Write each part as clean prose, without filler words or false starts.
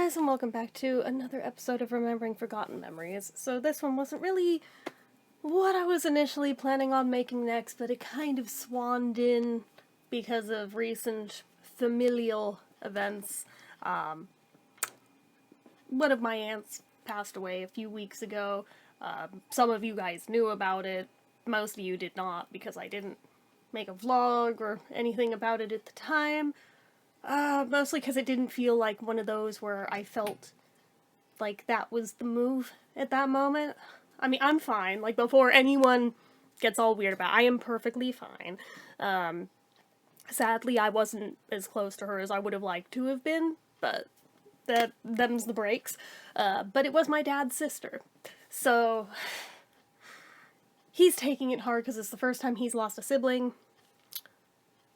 guys, and welcome back to another episode of Remembering Forgotten Memories. So this one wasn't really what I was initially planning on making next, but it kind of swanned in because of recent familial events. One of my aunts passed away a few weeks ago. Some of you guys knew about it. Most of you did not, because I didn't make a vlog or anything about it at the time. Mostly because it didn't feel like one of those where I felt like that was the move at that moment. I mean, I'm fine. Like, before anyone gets all weird about it, I am perfectly fine. Sadly, I wasn't as close to her as I would have liked to have been, but them's the breaks. But it was my dad's sister. So, he's taking it hard because it's the first time he's lost a sibling.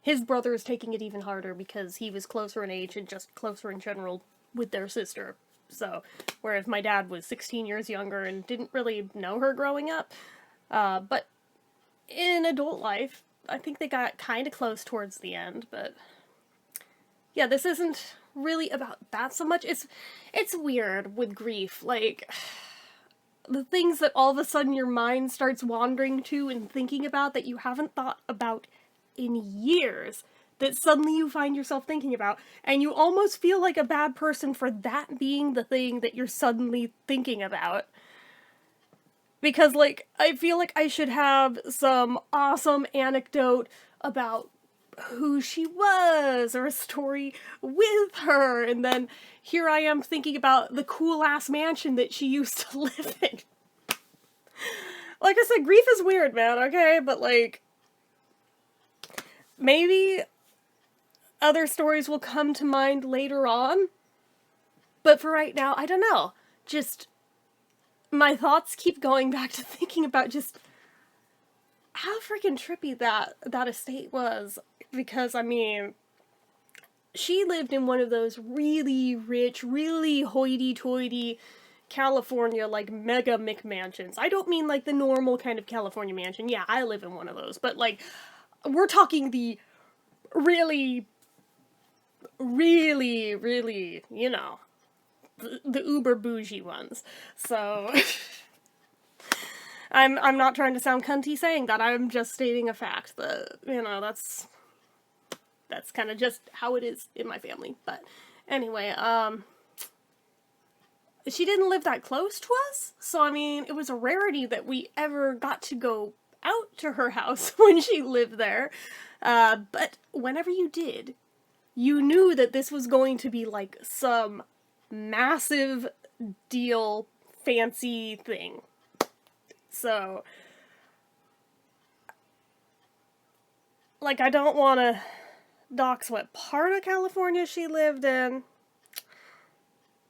His brother is taking it even harder because he was closer in age and just closer in general with their sister. So, whereas my dad was 16 years younger and didn't really know her growing up. But in adult life, I think they got kind of close towards the end. But yeah, this isn't really about that so much. It's weird with grief. Like, the things that all of a sudden your mind starts wandering to and thinking about that you haven't thought about in years, that suddenly you find yourself thinking about, and you almost feel like a bad person for that being the thing that you're suddenly thinking about. Because, like, I feel like I should have some awesome anecdote about who she was, or a story with her, and then here I am thinking about the cool-ass mansion that she used to live in. Like I said, grief is weird, man, okay? But, like, maybe other stories will come to mind later on, but for right now, I don't know. Just, my thoughts keep going back to thinking about just how freaking trippy that estate was. Because, I mean, she lived in one of those really rich, really hoity-toity California, like, mega McMansions. I don't mean, like, the normal kind of California mansion. Yeah, I live in one of those, but, like, we're talking the really, you know, the uber bougie ones. So, I'm not trying to sound cunty saying that, I'm just stating a fact that, you know, that's kind of just how it is in my family. But anyway, she didn't live that close to us, so I mean, it was a rarity that we ever got to go out to her house when she lived there. But whenever you did, you knew that this was going to be like some massive deal, fancy thing. So, like, I don't want to dox what part of California she lived in,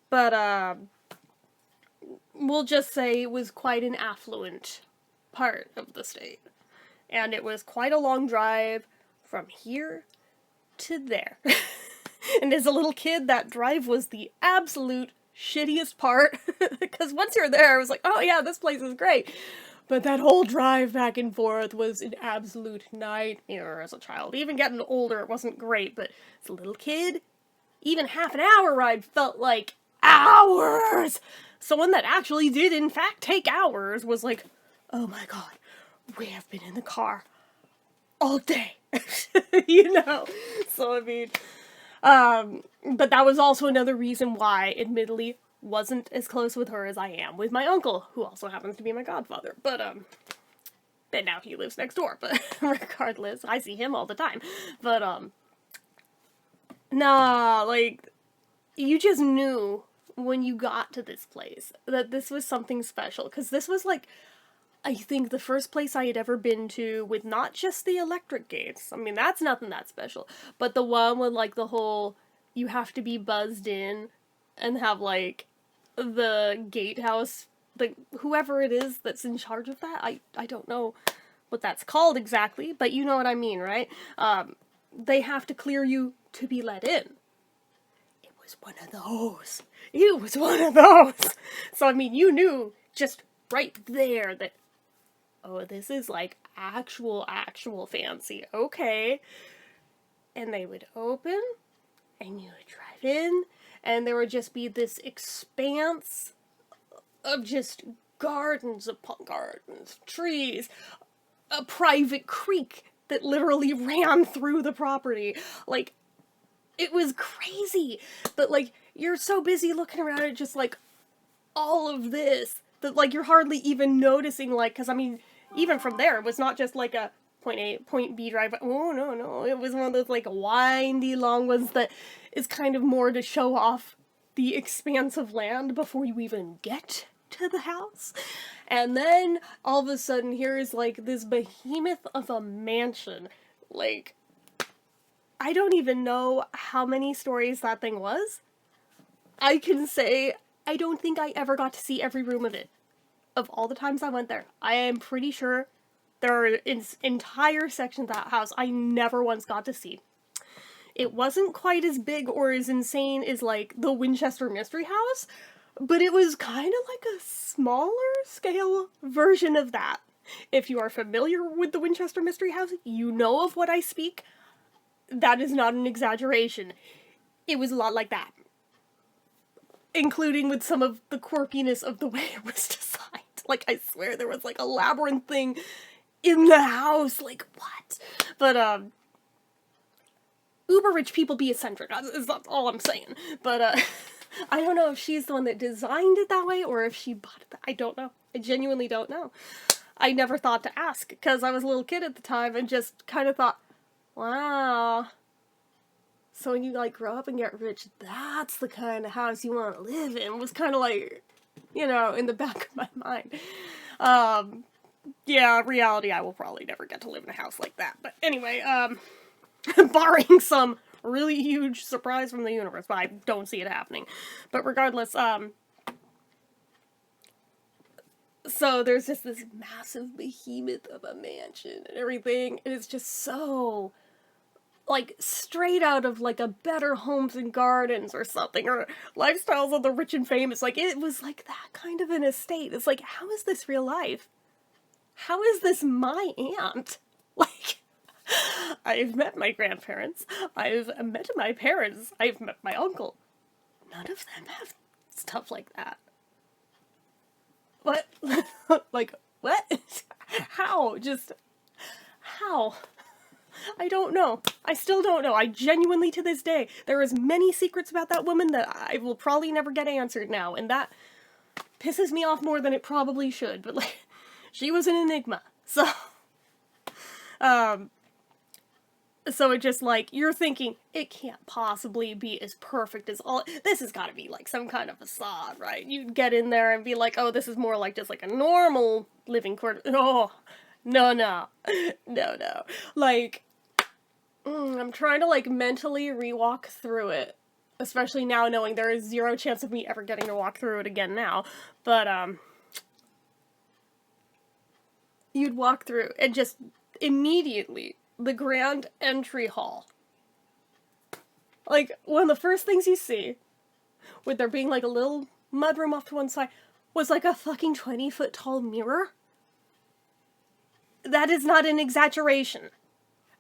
but we'll just say it was quite an affluent part of the state. And it was quite a long drive from here to there. And as a little kid, that drive was the absolute shittiest part. Because once you're there, I was like, oh yeah, this place is great. But that whole drive back and forth was an absolute nightmare as a child. Even getting older, it wasn't great, but as a little kid, even half an hour ride felt like hours! So one that actually did, in fact, take hours was like, oh my god, we have been in the car all day. You know? So, I mean, but that was also another reason why, admittedly, wasn't as close with her as I am with my uncle, who also happens to be my godfather. But, and now he lives next door, but regardless, I see him all the time. But, nah, like, you just knew when you got to this place that this was something special, because this was, like, I think the first place I had ever been to with not just the electric gates. I mean, that's nothing that special. But the one with, like, the whole, you have to be buzzed in and have, like, the gatehouse, like, whoever it is that's in charge of that. I don't know what that's called exactly, but you know what I mean, right? They have to clear you to be let in. It was one of those. It was one of those. So, I mean, you knew just right there that, oh, this is, like, actual fancy. Okay. And they would open, and you would drive in, and there would just be this expanse of just gardens upon gardens, trees, a private creek that literally ran through the property. Like, it was crazy. But, like, you're so busy looking around at just, like, all of this that, like, you're hardly even noticing, like, because, I mean, even from there, it was not just, like, a point A, point B drive. Oh, no. It was one of those, like, windy, long ones that is kind of more to show off the expanse of land before you even get to the house. And then, all of a sudden, here's, like, this behemoth of a mansion. Like, I don't even know how many stories that thing was. I can say I don't think I ever got to see every room of it. Of all the times I went there, I am pretty sure there are entire sections of that house I never once got to see. It wasn't quite as big or as insane as, like, the Winchester Mystery House, but it was kind of like a smaller scale version of that. If you are familiar with the Winchester Mystery House, you know of what I speak. That is not an exaggeration. It was a lot like that. Including with some of the quirkiness of the way it was designed. Like, I swear there was, like, a labyrinth thing in the house. Like, what? But, uber rich people be eccentric. That's all I'm saying. But, I don't know if she's the one that designed it that way or if she bought it. I don't know. I genuinely don't know. I never thought to ask because I was a little kid at the time and just kind of thought, wow. So when you, like, grow up and get rich, that's the kind of house you want to live in, was kind of like, you know, in the back of my mind. Yeah, reality, I will probably never get to live in a house like that. But anyway, barring some really huge surprise from the universe, but I don't see it happening. But regardless, so there's just this massive behemoth of a mansion and everything, and it's just so, like, straight out of, like, a Better Homes and Gardens or something, or Lifestyles of the Rich and Famous. Like, it was, like, that kind of an estate. It's like, how is this real life? How is this my aunt? Like, I've met my grandparents, I've met my parents, I've met my uncle. None of them have stuff like that. What? Like, what? How? Just, how? I don't know. I still don't know. I genuinely, to this day, there is many secrets about that woman that I will probably never get answered now, and that pisses me off more than it probably should, but, like, she was an enigma. So, so it just, like, you're thinking, it can't possibly be as perfect as all, this has got to be, like, some kind of facade, right? You'd get in there and be like, oh, this is more like just, like, a normal living quarter. Oh, no. Like, I'm trying to, like, mentally re-walk through it. Especially now knowing there is zero chance of me ever getting to walk through it again now. But, you'd walk through and just immediately, the grand entry hall. Like, one of the first things you see, with there being, like, a little mudroom off to one side, was, like, a fucking 20-foot tall mirror. That is not an exaggeration.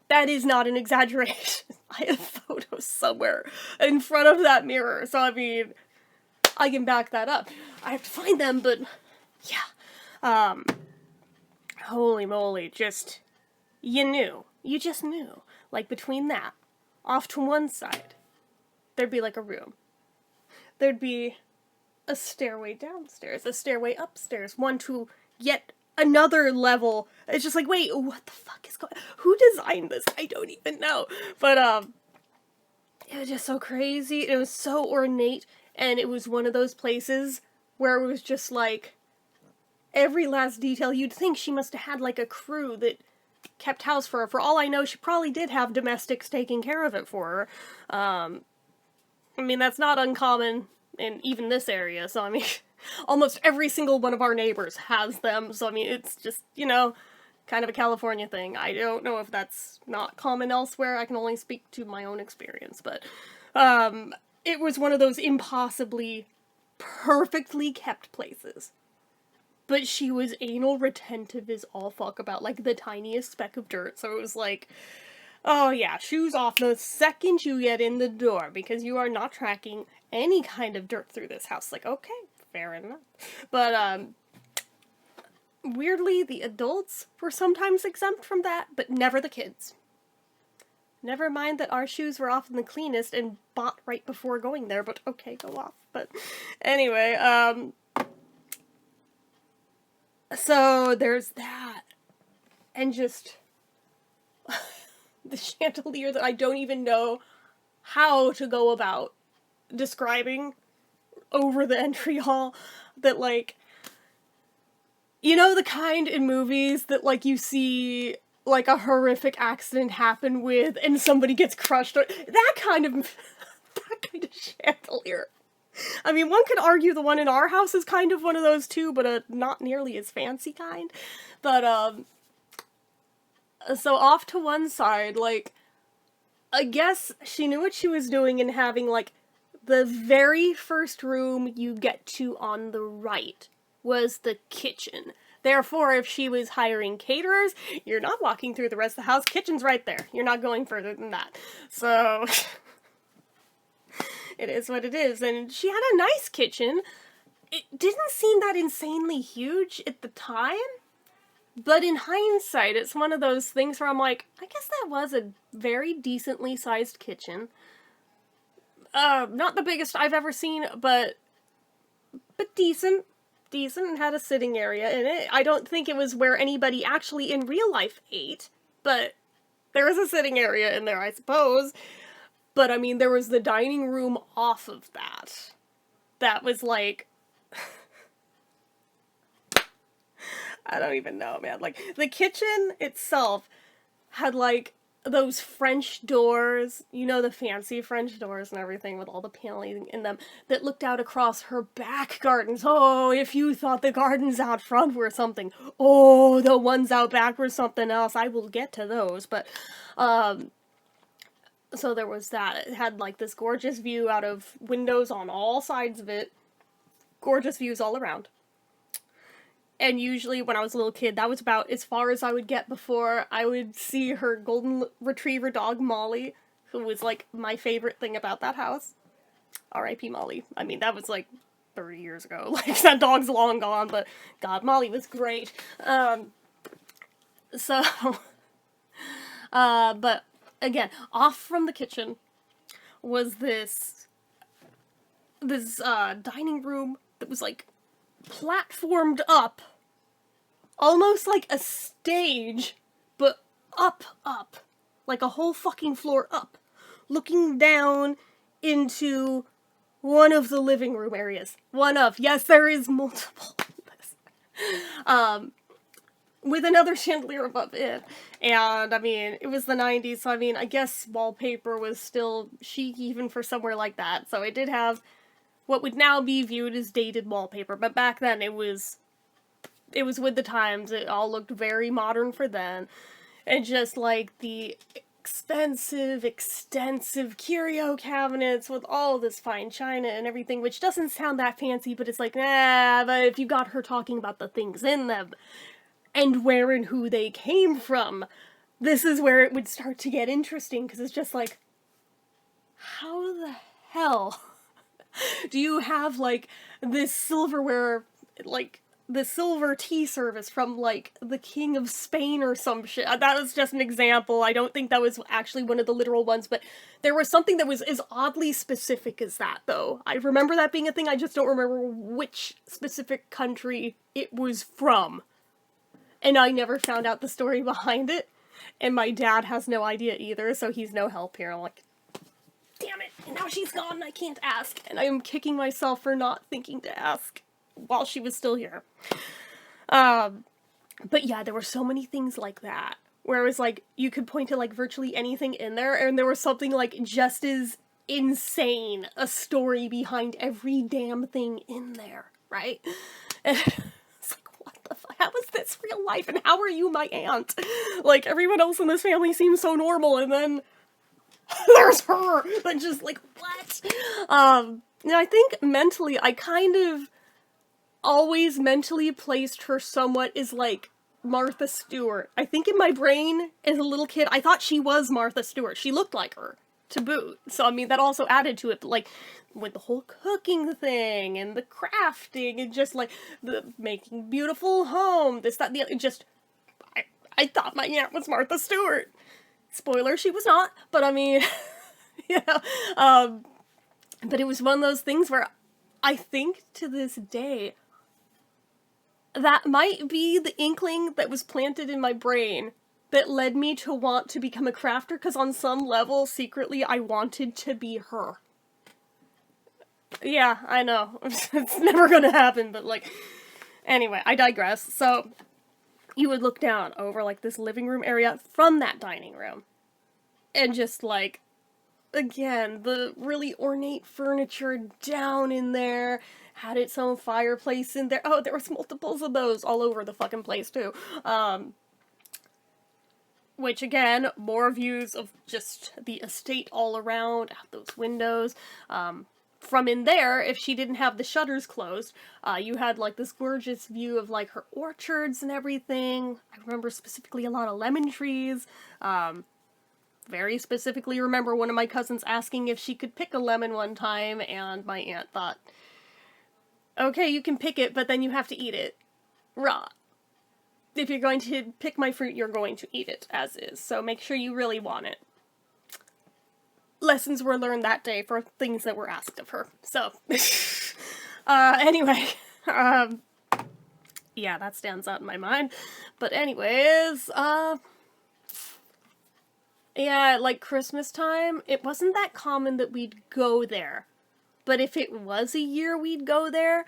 That is not an exaggeration. I have photos somewhere in front of that mirror, so I mean, I can back that up. I have to find them, but yeah. Holy moly, just, you just knew. Like, between that, off to one side, there'd be, like, a room. There'd be a stairway downstairs, a stairway upstairs, one to yet another level. It's just like, wait, what the fuck is going on? Who designed this? I don't even know. But, it was just so crazy. It was so ornate, and it was one of those places where it was just, like, every last detail. You'd think she must have had, like, a crew that kept house for her. For all I know, she probably did have domestics taking care of it for her. I mean, that's not uncommon in even this area, so I mean, almost every single one of our neighbors has them, so I mean, it's just, you know, kind of a California thing. I don't know if that's not common elsewhere. I can only speak to my own experience, but, it was one of those impossibly perfectly kept places. But she was anal retentive as all fuck about, like, the tiniest speck of dirt, so it was like, Oh yeah, shoes off the second you get in the door, because you are not tracking any kind of dirt through this house. Like, okay, fair enough. But, weirdly, the adults were sometimes exempt from that, but never the kids. Never mind that our shoes were often the cleanest and bought right before going there, but okay, go off. But anyway, so there's that. And just the chandelier that I don't even know how to go about describing over the entry hall, that, like, you know, the kind in movies that, like, you see, like, a horrific accident happen with and somebody gets crushed, that kind of chandelier. I mean, one could argue the one in our house is kind of one of those too, but a not nearly as fancy kind. But, so off to one side, like, I guess she knew what she was doing in having, like, the very first room you get to on the right was the kitchen. Therefore, if she was hiring caterers, you're not walking through the rest of the house. Kitchen's right there. You're not going further than that. So, it is what it is. And she had a nice kitchen. It didn't seem that insanely huge at the time. But in hindsight, it's one of those things where I'm like, I guess that was a very decently sized kitchen. Not the biggest I've ever seen, but decent. Decent, and had a sitting area in it. I don't think it was where anybody actually in real life ate, but there was a sitting area in there, I suppose. But, I mean, there was the dining room off of that. That was, like, I don't even know, man. Like, the kitchen itself had, like, those French doors, you know, the fancy French doors and everything with all the paneling in them, that looked out across her back gardens. Oh, if you thought the gardens out front were something, oh, the ones out back were something else. I will get to those, but, so there was that. It had, like, this gorgeous view out of windows on all sides of it. Gorgeous views all around. And usually when I was a little kid, that was about as far as I would get before I would see her golden retriever dog, Molly, who was, like, my favorite thing about that house. R.I.P. Molly. I mean, that was, like, 30 years ago. Like, that dog's long gone, but God, Molly was great. But, again, off from the kitchen was this dining room that was, like, platformed up, almost like a stage, but up, like a whole fucking floor up, looking down into one of the living room areas. Yes, there is multiple of this. With another chandelier above it. And, I mean, it was the 90s, so, I mean, I guess wallpaper was still chic even for somewhere like that, so it did have what would now be viewed as dated wallpaper, but back then it was with the times. It all looked very modern for then, and just, like, the expensive, extensive curio cabinets with all this fine china and everything, which doesn't sound that fancy, but it's like, nah, but if you got her talking about the things in them, and where and who they came from, this is where it would start to get interesting, because it's just like, how the hell do you have, like, this silverware, like, the silver tea service from, like, the King of Spain or some shit? That was just an example. I don't think that was actually one of the literal ones, but there was something that was as oddly specific as that, though. I remember that being a thing, I just don't remember which specific country it was from. And I never found out the story behind it, and my dad has no idea either, so he's no help here. I'm like, damn it, and now she's gone and I can't ask, and I am kicking myself for not thinking to ask while she was still here. But yeah, there were so many things like that, where it was like, you could point to, like, virtually anything in there, and there was something, like, just as insane a story behind every damn thing in there, right? And it's like, what the fuck? How is this real life, and how are you my aunt? Like, everyone else in this family seems so normal, and then there's her! But just, like, what? And I think mentally, I kind of always mentally placed her somewhat as, like, Martha Stewart. I think in my brain, as a little kid, I thought she was Martha Stewart. She looked like her, to boot. So, I mean, that also added to it, but, like, with the whole cooking thing, and the crafting, and just, like, the making beautiful home, this, that, the other, just, I thought my aunt was Martha Stewart. Spoiler, she was not, but I mean, you know, but it was one of those things where I think to this day, that might be the inkling that was planted in my brain that led me to want to become a crafter, because on some level, secretly, I wanted to be her. Yeah, I know. It's never gonna happen, but, like, anyway, I digress. So, you would look down over, like, this living room area from that dining room. And just, like, again, the really ornate furniture down in there, had its own fireplace in there. Oh, there was multiples of those all over the fucking place, too. Which, again, more views of just the estate all around, out those windows. From in there, if she didn't have the shutters closed, you had, like, this gorgeous view of, like, her orchards and everything. I remember specifically a lot of lemon trees. Very specifically remember one of my cousins asking if she could pick a lemon one time, and my aunt thought, okay, you can pick it, but then you have to eat it raw. If you're going to pick my fruit, you're going to eat it as is, so make sure you really want it. Lessons were learned that day for things that were asked of her. So, anyway, yeah, that stands out in my mind. But anyways, yeah, like Christmas time, it wasn't that common that we'd go there. But if it was a year we'd go there,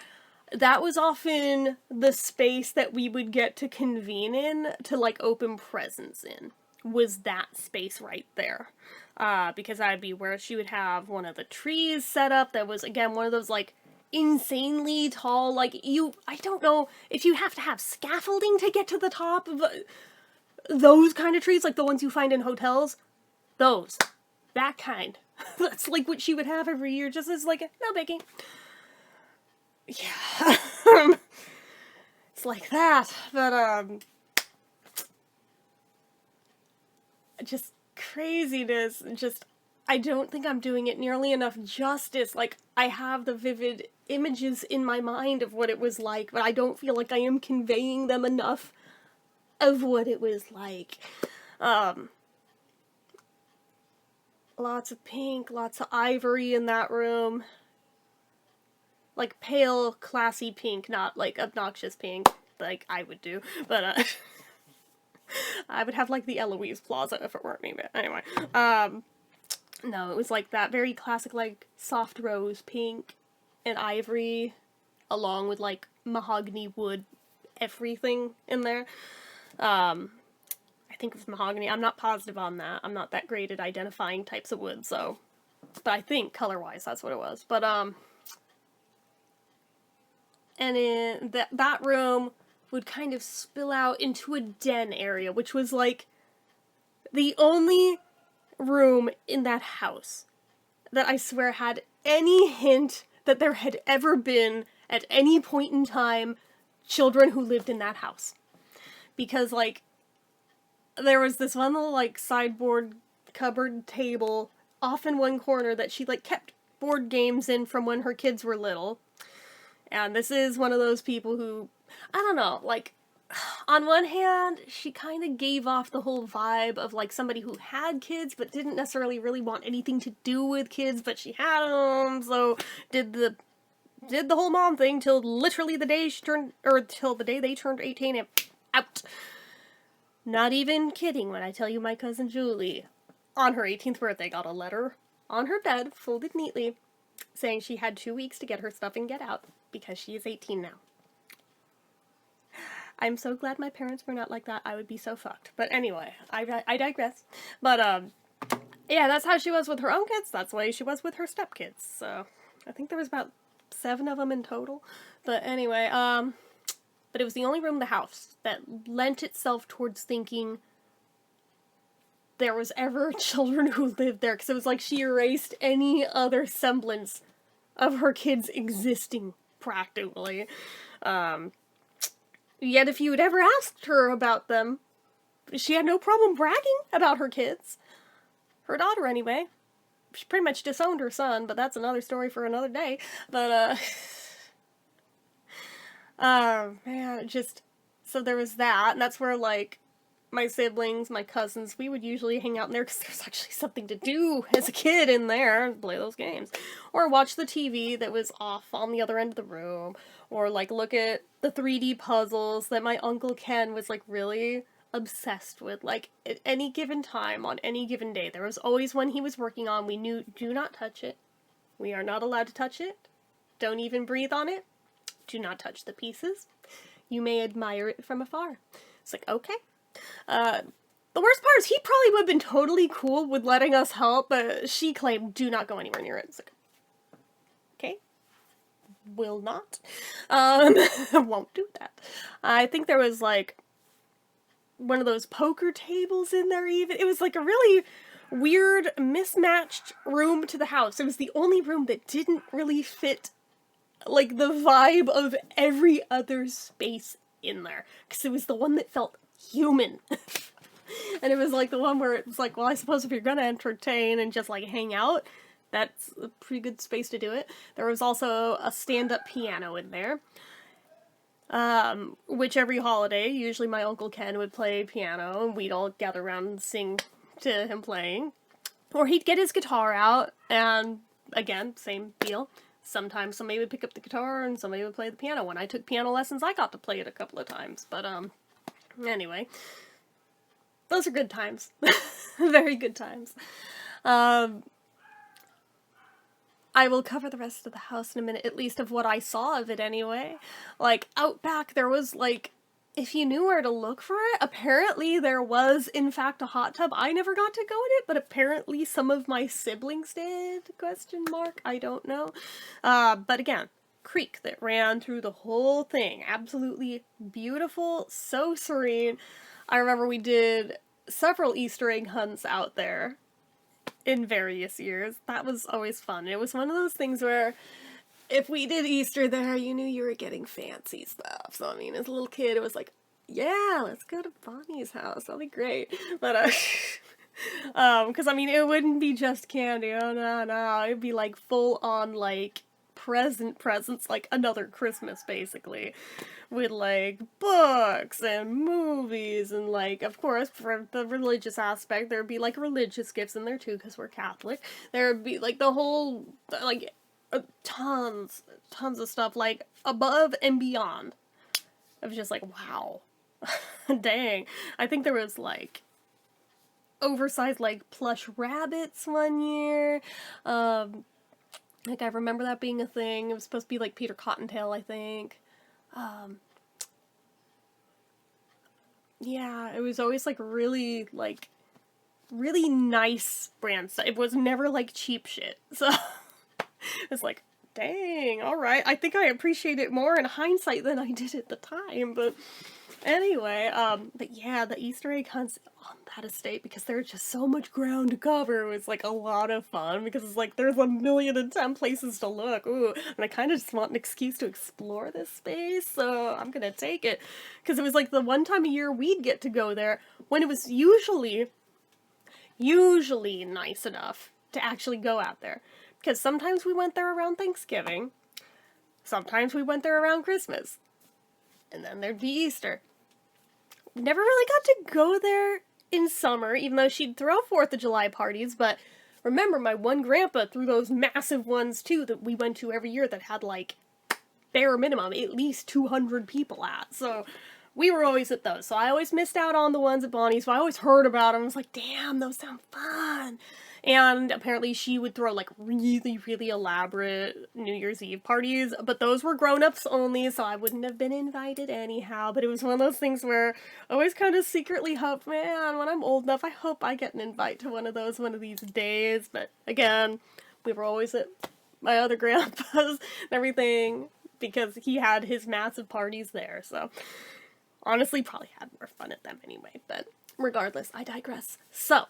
that was often the space that we would get to convene in to, like, open presents in. Was that space right there. Because that'd be where she would have one of the trees set up that was, again, one of those, like, insanely tall, like, I don't know if you have to have scaffolding to get to the top of those kind of trees, like the ones you find in hotels. Those. That kind. That's, like, what she would have every year, just as, like, no biggie. Yeah. It's like that, but, just craziness, just, I don't think I'm doing it nearly enough justice. Like, I have the vivid images in my mind of what it was like, but I don't feel like I am conveying them enough of what it was like. Lots of pink, lots of ivory in that room. Like, pale, classy pink, not, like, obnoxious pink, like I would do, but, I would have, like, the Eloise Plaza if it weren't me, but anyway. No, it was, like, that very classic, like, soft rose pink and ivory, along with, like, mahogany wood, everything in there. I think it was mahogany. I'm not positive on that. I'm not that great at identifying types of wood, so, but I think color-wise that's what it was. But, and in that room would kind of spill out into a den area, which was, like, the only room in that house that I swear had any hint that there had ever been, at any point in time, children who lived in that house. Because, like, there was this one little, like, sideboard cupboard table off in one corner that she, like, kept board games in from when her kids were little. And this is one of those people who, I don't know, like, on one hand, she kind of gave off the whole vibe of, like, somebody who had kids, but didn't necessarily really want anything to do with kids, but she had them, so did the whole mom thing till literally the day she turned, or till the day they turned 18 and out. Not even kidding when I tell you my cousin Julie, on her 18th birthday, got a letter on her bed, folded neatly, saying she had 2 weeks to get her stuff and get out, because she is 18 now. I'm so glad my parents were not like that. I would be so fucked. But anyway, I digress. But, yeah, that's how she was with her own kids. That's the way she was with her stepkids. So, I think there was about 7 of them in total. But anyway, but it was the only room in the house that lent itself towards thinking there was ever children who lived there. Because it was like she erased any other semblance of her kids existing, practically. Yet if you had ever asked her about them, she had no problem bragging about her kids. Her daughter, anyway. She pretty much disowned her son, but that's another story for another day. But, man, just... So there was that, and that's where, like, my siblings, my cousins, we would usually hang out in there because there's actually something to do as a kid in there, play those games. Or watch the TV that was off on the other end of the room. Or, like, look at the 3D puzzles that my Uncle Ken was, like, really obsessed with. Like, at any given time, on any given day, there was always one he was working on. We knew, do not touch it. We are not allowed to touch it. Don't even breathe on it. Do not touch the pieces. You may admire it from afar. It's like, okay. The worst part is he probably would have been totally cool with letting us help, but she claimed, do not go anywhere near it. It's like, okay. Will not. Won't do that. I think there was, like, one of those poker tables in there even. It was, like, a really weird, mismatched room to the house. It was the only room that didn't really fit, like, the vibe of every other space in there. Because it was the one that felt human. And it was, like, the one where it's like, well, I suppose if you're gonna entertain and just, like, hang out, that's a pretty good space to do it. There was also a stand-up piano in there. Which every holiday, usually my Uncle Ken would play piano, and we'd all gather around and sing to him playing. Or he'd get his guitar out, and again, same deal. Sometimes somebody would pick up the guitar, and somebody would play the piano. When I took piano lessons, I got to play it a couple of times, but, anyway. Those are good times. Very good times. I will cover the rest of the house in a minute, at least of what I saw of it anyway. Like, out back, there was, like, if you knew where to look for it, apparently there was, in fact, a hot tub. I never got to go in it, but apparently some of my siblings did, question mark, I don't know. But again, creek that ran through the whole thing. Absolutely beautiful, so serene. I remember we did several Easter egg hunts out there in various years. That was always fun. It was one of those things where if we did Easter there, you knew you were getting fancy stuff. So, I mean, as a little kid, it was like, yeah, let's go to Bonnie's house. That'll be great. But, because, I mean, it wouldn't be just candy. Oh, no. It'd be, like, full-on, like, presents, like another Christmas, basically. With, like, books and movies and, like, of course, for the religious aspect, there'd be, like, religious gifts in there, too, because we're Catholic. There'd be, like, the whole, like, tons of stuff, like, above and beyond. I was just like, wow. Dang. I think there was, like, oversized, like, plush rabbits one year. Like, I remember that being a thing. It was supposed to be, like, Peter Cottontail, I think. Yeah, it was always, like, really nice brand stuff. It was never, like, cheap shit. So, it's like, dang, alright. I think I appreciate it more in hindsight than I did at the time, but anyway, but yeah, the Easter egg hunts on that estate, because there's just so much ground to cover, was, like, a lot of fun, because it's like, there's 1,000,010 places to look, ooh, and I kind of just want an excuse to explore this space, so I'm gonna take it, because it was, like, the one time a year we'd get to go there, when it was usually nice enough to actually go out there, because sometimes we went there around Thanksgiving, sometimes we went there around Christmas, and then there'd be Easter. Never really got to go there in summer, even though she'd throw 4th of July parties, but remember, my one grandpa threw those massive ones, too, that we went to every year that had, like, bare minimum, at least 200 people at, so we were always at those, so I always missed out on the ones at Bonnie's, so I always heard about them, I was like, damn, those sound fun! And apparently she would throw, like, really, really elaborate New Year's Eve parties, but those were grown-ups only, so I wouldn't have been invited anyhow, but it was one of those things where I always kind of secretly hoped, man, when I'm old enough, I hope I get an invite to one of those one of these days, but again, we were always at my other grandpa's and everything, because he had his massive parties there, so honestly, probably had more fun at them anyway, but regardless, I digress. So,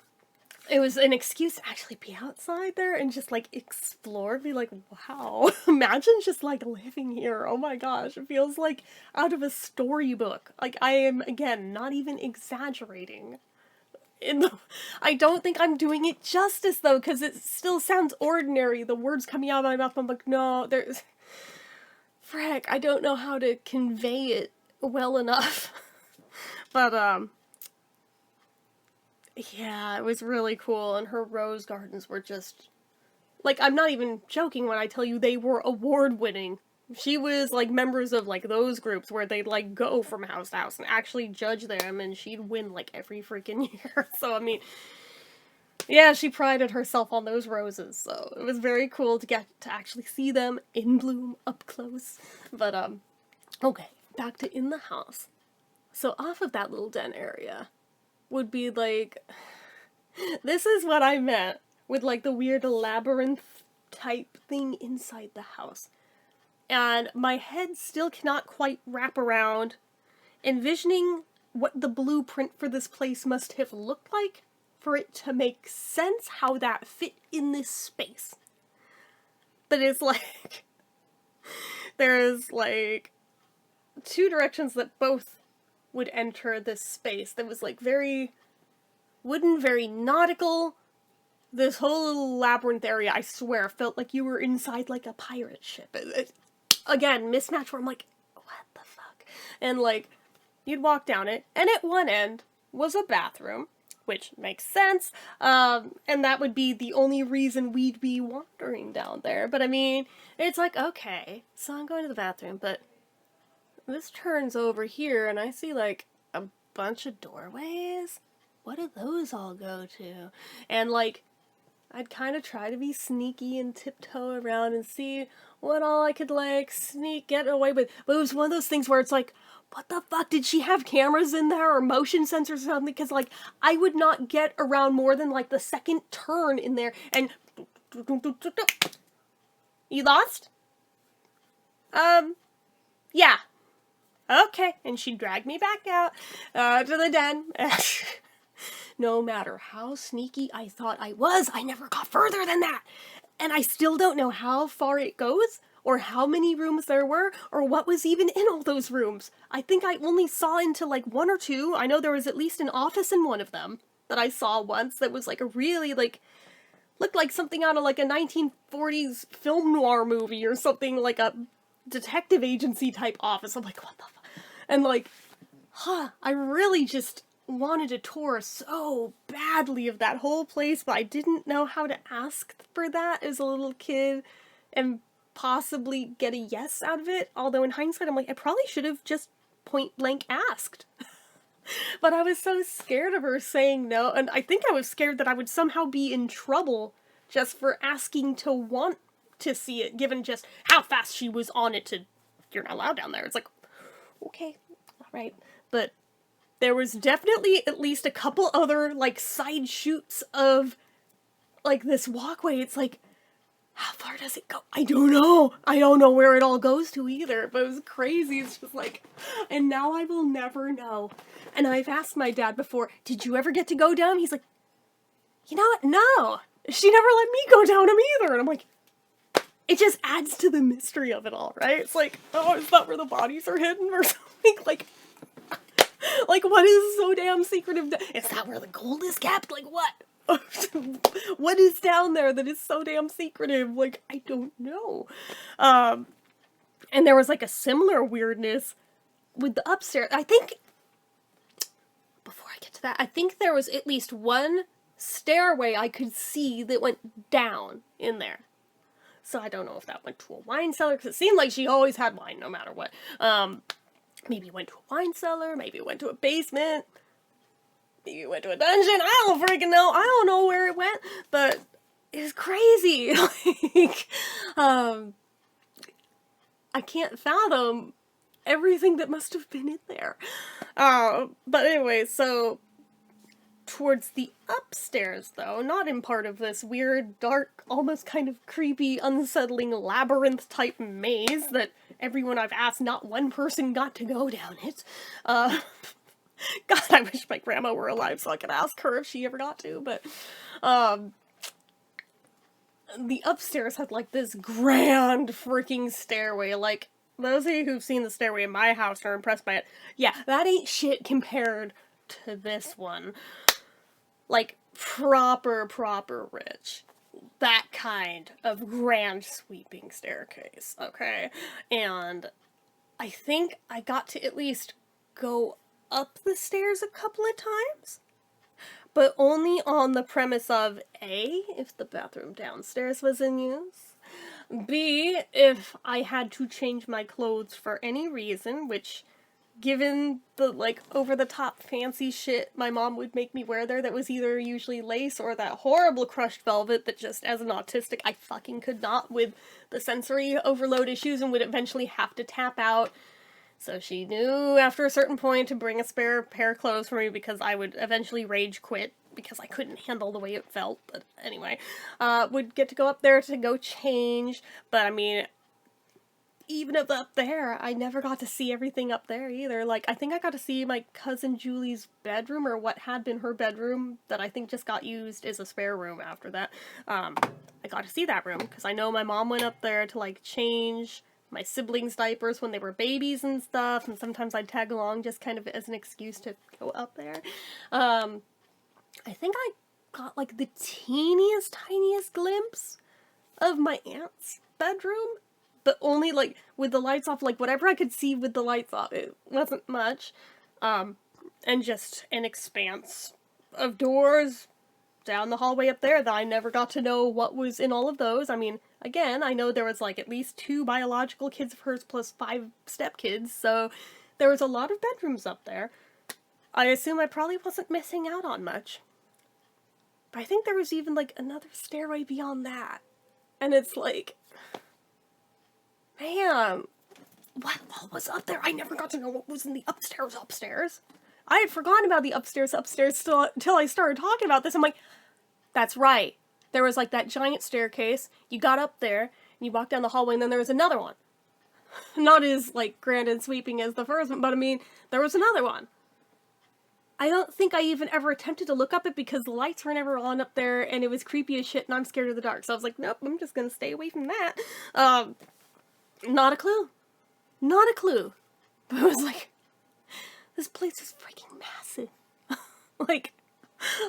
it was an excuse to actually be outside there and just like explore, be like, wow, imagine just like living here. Oh my gosh, it feels like out of a storybook. Like, I am, again, not even exaggerating. In the, I don't think I'm doing it justice though, because it still sounds ordinary. The words coming out of my mouth, I'm like, no, there's, frick, I don't know how to convey it well enough. But, yeah, it was really cool, and her rose gardens were just, like, I'm not even joking when I tell you they were award-winning. She was, like, members of, like, those groups where they'd, like, go from house to house and actually judge them, and she'd win, like, every freaking year. So, I mean, yeah, she prided herself on those roses, so it was very cool to get to actually see them in bloom up close. But, okay, back to in the house. So off of that little den area would be, like, this is what I meant with, like, the weird labyrinth type thing inside the house. And my head still cannot quite wrap around envisioning what the blueprint for this place must have looked like for it to make sense how that fit in this space. But it's like, there's like two directions that both would enter this space. That was like very wooden, very nautical. This whole little labyrinth area, I swear, felt like you were inside like a pirate ship. Again, mismatch where I'm like, what the fuck? And like, you'd walk down it, and at one end was a bathroom, which makes sense, and that would be the only reason we'd be wandering down there. But I mean, it's like, okay, so I'm going to the bathroom, but this turns over here, and I see like a bunch of doorways. What do those all go to? And like, I'd kind of try to be sneaky and tiptoe around and see what all I could, like, get away with. But it was one of those things where it's like, what the fuck? Did she have cameras in there or motion sensors or something? Because, like, I would not get around more than, like, the second turn in there and... You lost? Yeah. Okay. And she dragged me back out to the den. No matter how sneaky I thought I was, I never got further than that. And I still don't know how far it goes, or how many rooms there were, or what was even in all those rooms. I think I only saw into like one or two. I know there was at least an office in one of them that I saw once that was like a really like, looked like something out of like a 1940s film noir movie or something, like a detective agency type office. I'm like, what the fuck? And like, I really just wanted a tour so badly of that whole place, but I didn't know how to ask for that as a little kid and possibly get a yes out of it. Although in hindsight, I'm like, I probably should have just point blank asked. But I was so scared of her saying no, and I think I was scared that I would somehow be in trouble just for asking to want to see it, given just how fast she was on it to, you're not allowed down there. It's like, okay, alright. But there was definitely at least a couple other, like, side shoots of, like, this walkway. It's like, how far does it go? I don't know. I don't know where it all goes to either, but it was crazy. It's just like, and now I will never know. And I've asked my dad before, did you ever get to go down? He's like, you know what? No. She never let me go down them either. And I'm like, it just adds to the mystery of it all, right? It's like, oh, is that where the bodies are hidden or something? Like, what is so damn secretive? Is that where the gold is kept? Like, what? What is down there that is so damn secretive? Like, I don't know. And there was, like, a similar weirdness with the upstairs. I think, before I get to that, I think there was at least one stairway I could see that went down in there. So I don't know if that went to a wine cellar, because it seemed like she always had wine no matter what. Maybe it went to a wine cellar, maybe it went to a basement, maybe it went to a dungeon, I don't freaking know, I don't know where it went, but it was crazy. Like, I can't fathom everything that must have been in there. But anyway, so towards the upstairs, though, not in part of this weird, dark, almost kind of creepy, unsettling labyrinth-type maze that everyone I've asked, not one person got to go down it. God, I wish my grandma were alive so I could ask her if she ever got to, but, The upstairs had, like, this grand freaking stairway. Like, those of you who've seen the stairway in my house are impressed by it. Yeah, that ain't shit compared to this one. Like, proper rich. That kind of grand sweeping staircase, okay? And I think I got to at least go up the stairs a couple of times, but only on the premise of A, if the bathroom downstairs was in use, B, if I had to change my clothes for any reason, which, given the, like, over-the-top fancy shit my mom would make me wear there that was either usually lace or that horrible crushed velvet that just, as an autistic, I fucking could not with the sensory overload issues and would eventually have to tap out. So she knew after a certain point to bring a spare pair of clothes for me because I would eventually rage quit because I couldn't handle the way it felt. But anyway, would get to go up there to go change. But I mean, even up there, I never got to see everything up there either. Like, I think I got to see my cousin Julie's bedroom, or what had been her bedroom that I think just got used as a spare room after that. I got to see that room because I know my mom went up there to, like, change my siblings' diapers when they were babies and stuff, and sometimes I'd tag along just kind of as an excuse to go up there. I think I got, like, the tiniest glimpse of my aunt's bedroom, but only, like, with the lights off, like, whatever I could see with the lights off, it wasn't much, and just an expanse of doors down the hallway up there that I never got to know what was in all of those. I mean, again, I know there was, like, at least 2 biological kids of hers plus 5 stepkids, so there was a lot of bedrooms up there. I assume I probably wasn't missing out on much. But I think there was even, like, another stairway beyond that. And it's like, man, what all was up there? I never got to know what was in the upstairs. I had forgotten about the upstairs till I started talking about this. I'm like, that's right. There was, like, that giant staircase. You got up there, and you walked down the hallway, and then there was another one. Not as, like, grand and sweeping as the first one, but I mean, there was another one. I don't think I even ever attempted to look up it because the lights were never on up there, and it was creepy as shit, and I'm scared of the dark. So I was like, nope, I'm just gonna stay away from that. Not a clue. Not a clue. But I was like, this place is freaking massive. Like,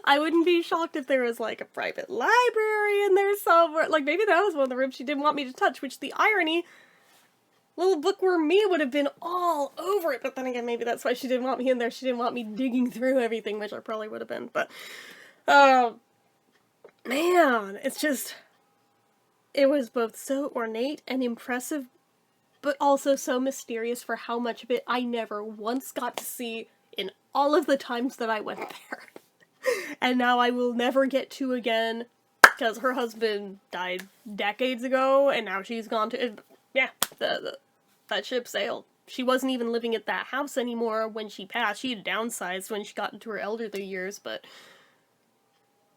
I wouldn't be shocked if there was, like, a private library in there somewhere. Like, maybe that was one of the rooms she didn't want me to touch, which the irony, little bookworm me would have been all over it. But then again, maybe that's why she didn't want me in there. She didn't want me digging through everything, which I probably would have been. But, man, it's just, it was both so ornate and impressive, but also so mysterious for how much of it I never once got to see in all of the times that I went there. And now I will never get to again, because her husband died decades ago, and now she's gone to, yeah, that ship sailed. She wasn't even living at that house anymore when she passed. She had downsized when she got into her elderly years, but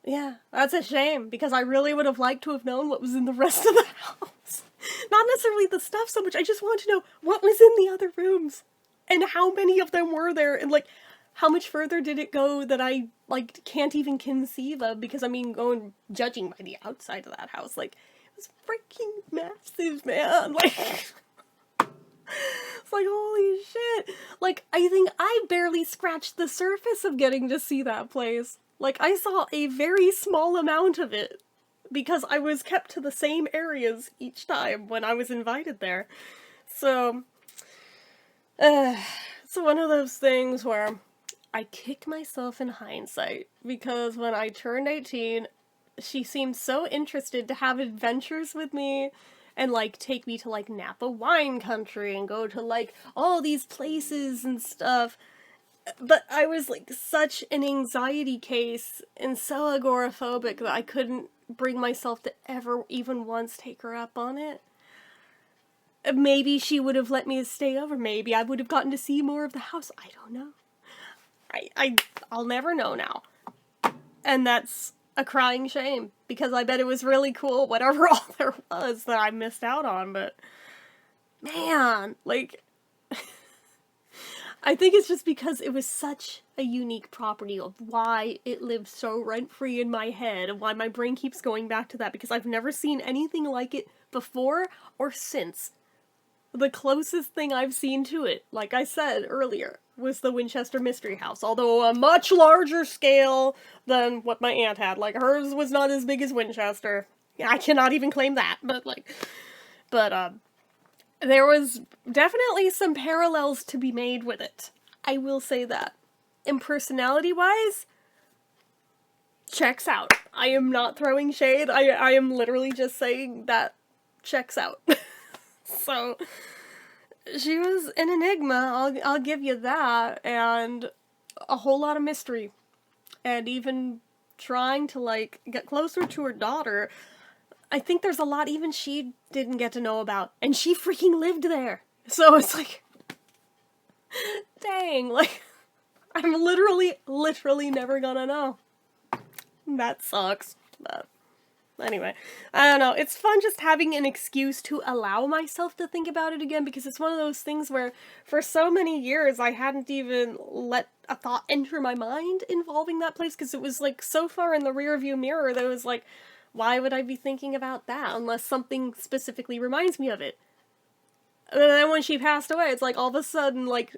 yeah, that's a shame, because I really would have liked to have known what was in the rest of the house. Not necessarily the stuff so much, I just wanted to know what was in the other rooms, and how many of them were there, and, like, how much further did it go that I, like, can't even conceive of, because, I mean, judging by the outside of that house, like, it was freaking massive, man, like, it's like, holy shit, like, I think I barely scratched the surface of getting to see that place. Like, I saw a very small amount of it, because I was kept to the same areas each time when I was invited there. So, it's one of those things where I kicked myself in hindsight, because when I turned 18, she seemed so interested to have adventures with me, and, like, take me to, like, Napa wine country, and go to, like, all these places and stuff. But I was, like, such an anxiety case, and so agoraphobic that I couldn't bring myself to ever even once take her up on it. Maybe she would have let me stay over, maybe I would have gotten to see more of the house, I don't know. I'll never know now. And that's a crying shame, because I bet it was really cool, whatever all there was that I missed out on, but man, like, I think it's just because it was such a unique property of why it lives so rent-free in my head and why my brain keeps going back to that, because I've never seen anything like it before or since. The closest thing I've seen to it, like I said earlier, was the Winchester Mystery House, although a much larger scale than what my aunt had. Like, hers was not as big as Winchester. I cannot even claim that, but there was definitely some parallels to be made with it. I will say that. And personality-wise, checks out. I am not throwing shade. I am literally just saying that checks out. So, she was an enigma, I'll give you that, and a whole lot of mystery. And even trying to, like, get closer to her daughter, I think there's a lot even she didn't get to know about, and she freaking lived there. So it's like, dang, like, I'm literally never gonna know. That sucks, but anyway, I don't know, it's fun just having an excuse to allow myself to think about it again, because it's one of those things where, for so many years, I hadn't even let a thought enter my mind involving that place, because it was, like, so far in the rearview mirror that it was like, why would I be thinking about that unless something specifically reminds me of it? And then when she passed away, it's like, all of a sudden, like,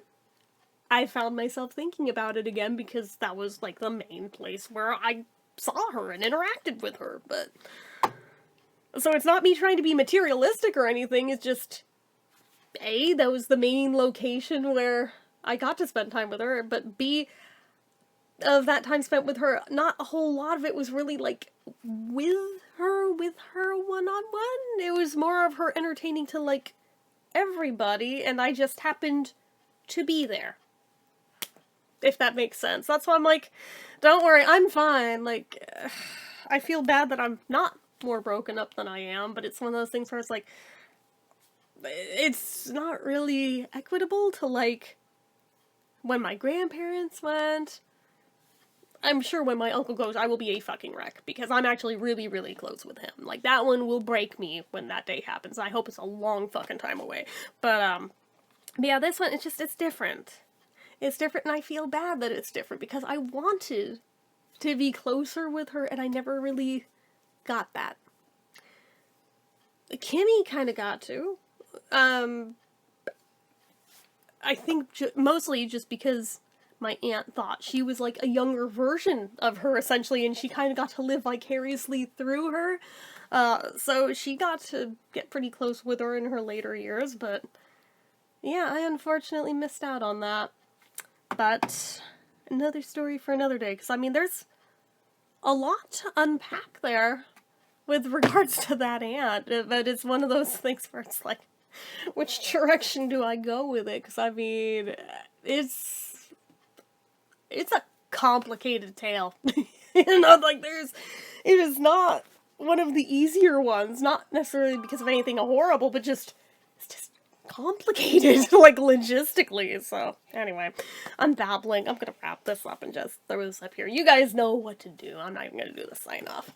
I found myself thinking about it again, because that was, like, the main place where I saw her and interacted with her, but... So it's not me trying to be materialistic or anything, it's just... A, that was the main location where I got to spend time with her, but B, of that time spent with her, not a whole lot of it was really, like, with her one-on-one. It was more of her entertaining to, like, everybody, and I just happened to be there. If that makes sense. That's why I'm like, don't worry, I'm fine. Like, I feel bad that I'm not more broken up than I am, but it's one of those things where it's like, it's not really equitable to, like, when my grandparents went. I'm sure when my uncle goes, I will be a fucking wreck, because I'm actually really close with him. Like, that one will break me when that day happens. I hope it's a long fucking time away. But yeah, this one, it's different. It's different, and I feel bad that it's different, because I wanted to be closer with her, and I never really got that. Kimmy kind of got to. I think mostly just because my aunt thought she was, like, a younger version of her, essentially, and she kind of got to live vicariously through her. So she got to get pretty close with her in her later years, but yeah, I unfortunately missed out on that. But another story for another day, because, I mean, there's a lot to unpack there with regards to that aunt, but it's one of those things where it's like, which direction do I go with it? Because, I mean, it's a complicated tale. You know, like, it is not one of the easier ones, not necessarily because of anything horrible, but it's just complicated, like, logistically. So, anyway, I'm babbling. I'm gonna wrap this up and just throw this up here. You guys know what to do. I'm not even gonna do the sign off.